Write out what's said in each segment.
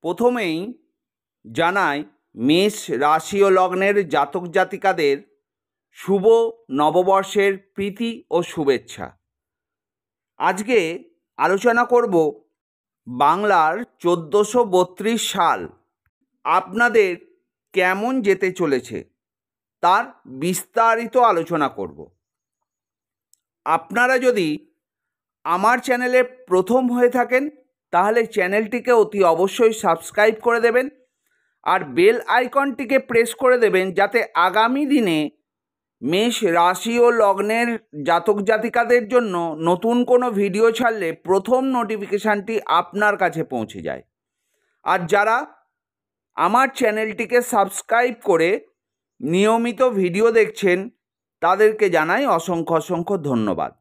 প্রথমেই জানাই মেষ রাশি ও লগ্নের জাতক জাতিকাদের শুভ নববর্ষের প্রীতি ও শুভেচ্ছা। আজকে আলোচনা করব বাংলার 1432 সাল আপনাদের কেমন যেতে চলেছে তার বিস্তারিত আলোচনা করব। আপনারা যদি আমার চ্যানেলে প্রথম হয়ে থাকেন তাহলে চ্যানেলটিকে অতি অবশ্যই সাবস্ক্রাইব করে দেবেন আর বেল আইকনটিকে প্রেস করে দেবেন, যাতে আগামী দিনে মেষ রাশি ও লগ্নের জাতক জাতিকাদের জন্য নতুন কোনো ভিডিও ছাড়লে প্রথম নোটিফিকেশানটি আপনার কাছে পৌঁছে যায়। আর যারা আমার চ্যানেলটিকে সাবস্ক্রাইব করে নিয়মিত ভিডিও দেখছেন তাদেরকে জানাই অসংখ্য অসংখ্য ধন্যবাদ।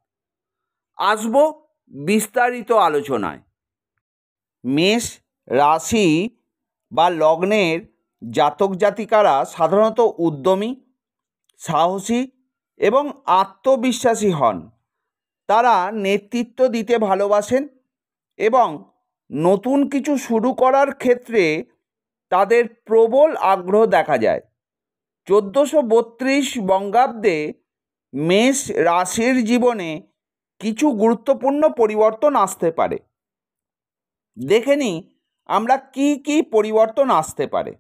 আসব বিস্তারিত আলোচনায়। মেষ রাশি বা লগ্নের জাতক জাতিকারা সাধারণত উদ্যমী, সাহসী এবং আত্মবিশ্বাসী হন। তারা নেতৃত্ব দিতে ভালোবাসেন এবং নতুন কিছু শুরু করার ক্ষেত্রে তাদের প্রবল আগ্রহ দেখা যায়। 1432 বঙ্গাব্দে মেষ রাশির জীবনে কিছু গুরুত্বপূর্ণ পরিবর্তন আসতে পারে। দেখে নিই আমরা কি কি পরিবর্তন আসতে পারে।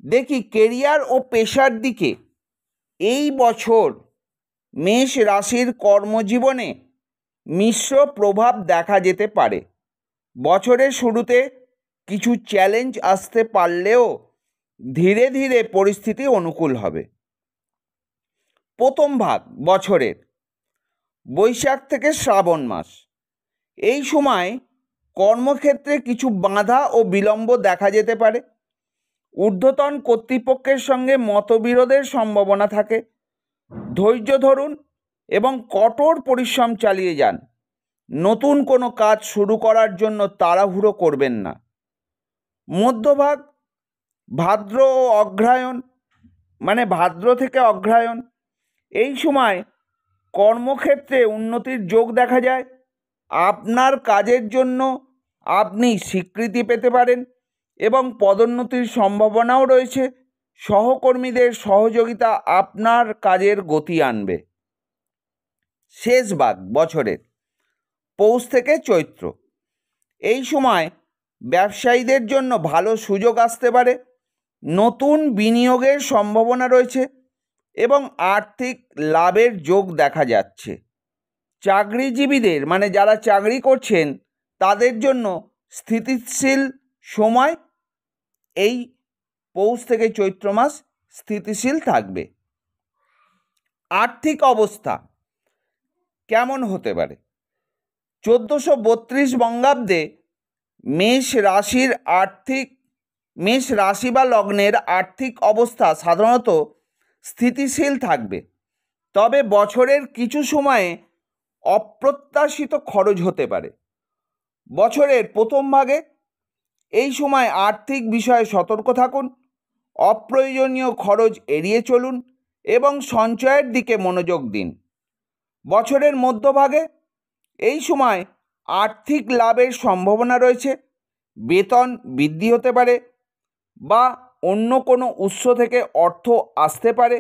দেখি কেরিয়ার ও পেশার দিকে এই বছর মেষ রাশির কর্মজীবনে মিশ্র প্রভাব দেখা যেতে পারে। বছরের শুরুতে কিছু চ্যালেঞ্জ আসতে পারলেও ধীরে ধীরে পরিস্থিতি অনুকূল হবে। প্রথম ভাগ বছরের বৈশাখ থেকে শ্রাবণ মাস, এই সময় কর্মক্ষেত্রে কিছু বাধা ও বিলম্ব দেখা যেতে পারে। ঊর্ধ্বতন কর্তৃপক্ষের সঙ্গে মতবিরোধের সম্ভাবনা থাকে। ধৈর্য ধরুন এবং কঠোর পরিশ্রম চালিয়ে যান। নতুন কোনো কাজ শুরু করার জন্য তাড়াহুড়ো করবেন না। মধ্যভাগ ভাদ্র ও অগ্রহায়ণ, মানে ভাদ্র থেকে অগ্রহায়ণ, এই সময় কর্মক্ষেত্রে উন্নতির যোগ দেখা যায়। আপনার কাজের জন্য আপনি স্বীকৃতি পেতে পারেন এবং পদোন্নতির সম্ভাবনাও রয়েছে। সহকর্মীদের সহযোগিতা আপনার কাজের গতি আনবে। শেষ ভাগ বছরের পৌষ থেকে চৈত্র, এই সময় ব্যবসায়ীদের জন্য ভালো সুযোগ আসতে পারে। নতুন বিনিয়োগের সম্ভাবনা রয়েছে এবং আর্থিক লাভের যোগ দেখা যাচ্ছে। চাকরিজীবীদের, মানে যারা চাকরি করছেন, তাদের জন্য স্থিতিশীল সময়। এই পৌষ থেকে চৈত্র মাস স্থিতিশীল থাকবে। আর্থিক অবস্থা কেমন হতে পারে? 1432 বঙ্গাব্দে মেষ রাশি বা লগ্নের আর্থিক অবস্থা সাধারণত স্থিতিশীল থাকবে, তবে বছরের কিছু সময়ে অপ্রত্যাশিত খরচ হতে পারে। বছরের প্রথম ভাগে এই সময় আর্থিক বিষয়ে সতর্ক থাকুন, অপ্রয়োজনীয় খরচ এড়িয়ে চলুন এবং সঞ্চয়ের দিকে মনোযোগ দিন। বছরের মধ্যভাগে এই সময় আর্থিক লাভের সম্ভাবনা রয়েছে। বেতন বৃদ্ধি হতে পারে বা অন্য কোনো উৎস থেকে অর্থ আসতে পারে,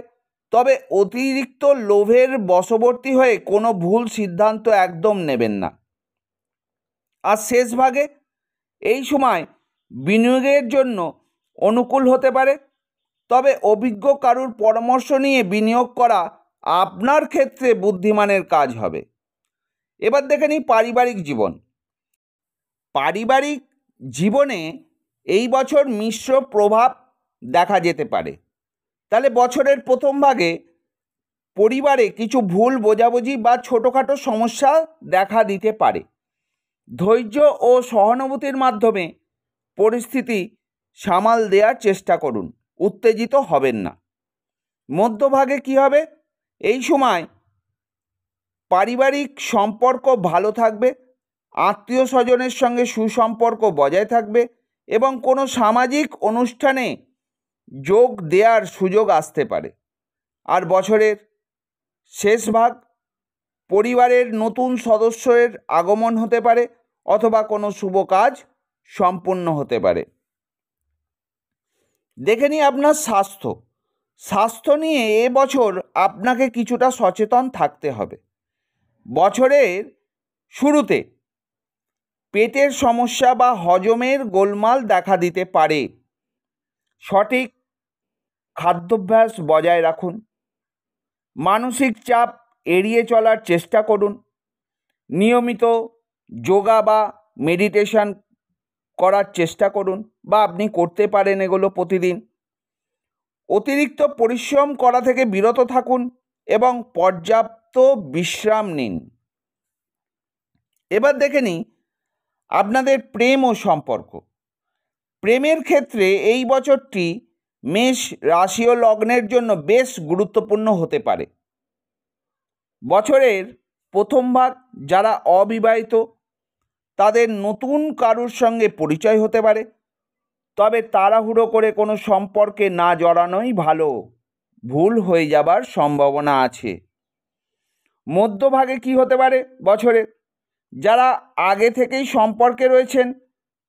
তবে অতিরিক্ত লোভের বশবর্তী হয়ে কোনো ভুল সিদ্ধান্ত একদম নেবেন না। আর শেষ ভাগে এই সময় বিনিয়োগের জন্য অনুকূল হতে পারে, তবে অভিজ্ঞ কারুর পরামর্শ নিয়ে বিনিয়োগ করা আপনার ক্ষেত্রে বুদ্ধিমানের কাজ হবে। এবার দেখে নিই পারিবারিক জীবন। পারিবারিক জীবনে এই বছর মিশ্র প্রভাব দেখা যেতে পারে। তাহলে বছরের প্রথম ভাগে পরিবারে কিছু ভুল বোঝাবুঝি বা ছোটোখাটো সমস্যা দেখা দিতে পারে। ধৈর্য ও সহানুভূতির মাধ্যমে পরিস্থিতি সামাল দেওয়ার চেষ্টা করুন, উত্তেজিত হবেন না। মধ্যভাগে কি হবে? এই সময় পারিবারিক সম্পর্ক ভালো থাকবে, আত্মীয় স্বজনের সঙ্গে সুসম্পর্ক বজায় থাকবে এবং কোনো সামাজিক অনুষ্ঠানে যোগ দেওয়ার সুযোগ আসতে পারে। আর বছরের শেষ ভাগ পরিবারের নতুন সদস্যের আগমন হতে পারে অথবা কোনো শুভ কাজ সম্পূর্ণ হতে পারে। দেখে নিই আপনার স্বাস্থ্য নিয়ে এবছর আপনাকে কিছুটা সচেতন থাকতে হবে। বছরের শুরুতে পেটের সমস্যা বা হজমের গোলমাল দেখা দিতে পারে। সঠিক খাদ্যাভ্যাস বজায় রাখুন। মানসিক চাপ এড়িয়ে চলার চেষ্টা করুন। নিয়মিত যোগা বা মেডিটেশন করার চেষ্টা করুন, বা আপনি করতে পারেন এগুলো প্রতিদিন। অতিরিক্ত পরিশ্রম করা থেকে বিরত থাকুন এবং পর্যাপ্ত বিশ্রাম নিন। এবার দেখে নিই আপনাদের প্রেম ও সম্পর্ক। প্রেমের ক্ষেত্রে এই বছরটি মেষ রাশি ও লগ্নের জন্য বেশ গুরুত্বপূর্ণ হতে পারে। বছরের প্রথম ভাগ যারা অবিবাহিত তাদের নতুন কারুর সঙ্গে পরিচয় হতে পারে, তবে তাড়াহুড়ো করে কোনো সম্পর্কে না জড়ানোই ভালো, ভুল হয়ে যাবার সম্ভাবনা আছে। মধ্যভাগে কি হতে পারে বছরে, যারা আগে থেকেই সম্পর্কে রয়েছেন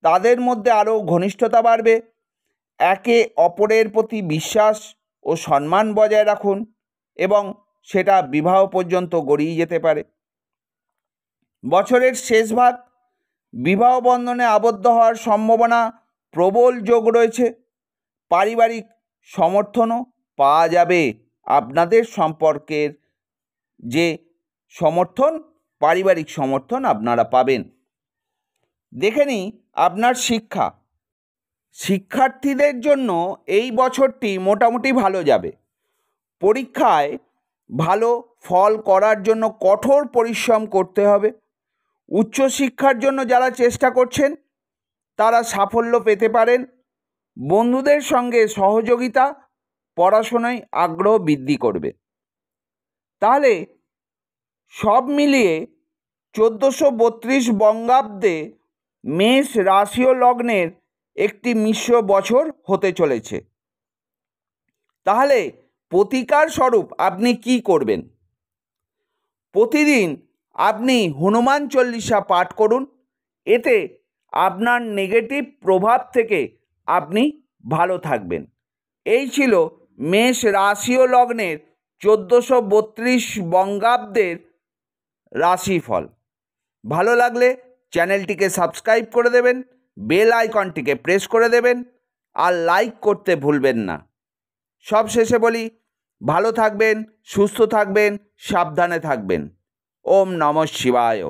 তাদের মধ্যে আরও ঘনিষ্ঠতা বাড়বে। একে অপরের প্রতি বিশ্বাস ও সম্মান বজায় রাখুন এবং সেটা বিবাহ পর্যন্ত গড়িয়ে যেতে পারে। বছরের শেষ ভাগ বিবাহ বন্ধনে আবদ্ধ হওয়ার সম্ভাবনা প্রবল যোগ রয়েছে। পারিবারিক সমর্থনও পাওয়া যাবে। আপনাদের সম্পর্কের যে সমর্থন, পারিবারিক সমর্থন আপনারা পাবেন। দেখে নিই আপনার শিক্ষার্থীদের জন্য এই বছরটি মোটামুটি ভালো যাবে। পরীক্ষায় ভালো ফল করার জন্য কঠোর পরিশ্রম করতে হবে। উচ্চশিক্ষার জন্য যারা চেষ্টা করছেন তারা সাফল্য পেতে পারেন। বন্ধুদের সঙ্গে সহযোগিতা পড়াশোনায় আগ্রহ বৃদ্ধি করবে। তাহলে সব মিলিয়ে 1432 বঙ্গাব্দে মেষ রাশি ও লগ্নের একটি মিশ্র বছর হতে চলেছে। তাহলে প্রতিকার স্বরূপ আপনি কি করবেন? প্রতিদিন আপনি হনুমান চল্লিশা পাঠ করুন। এতে আপনার নেগেটিভ প্রভাব থেকে আপনি ভালো থাকবেন। এই ছিল মেষ রাশি ও লগ্নের 1432 বঙ্গাব্দের রাশিফল। ভালো লাগলে চ্যানেলটিকে সাবস্ক্রাইব করে দেবেন, বেল আইকনটিকে প্রেস করে দেবেন, আর লাইক করতে ভুলবেন না। সব শেষে বলি, ভালো থাকবেন, সুস্থ থাকবেন, সাবধানে থাকবেন। ওম নমঃ শিবায়।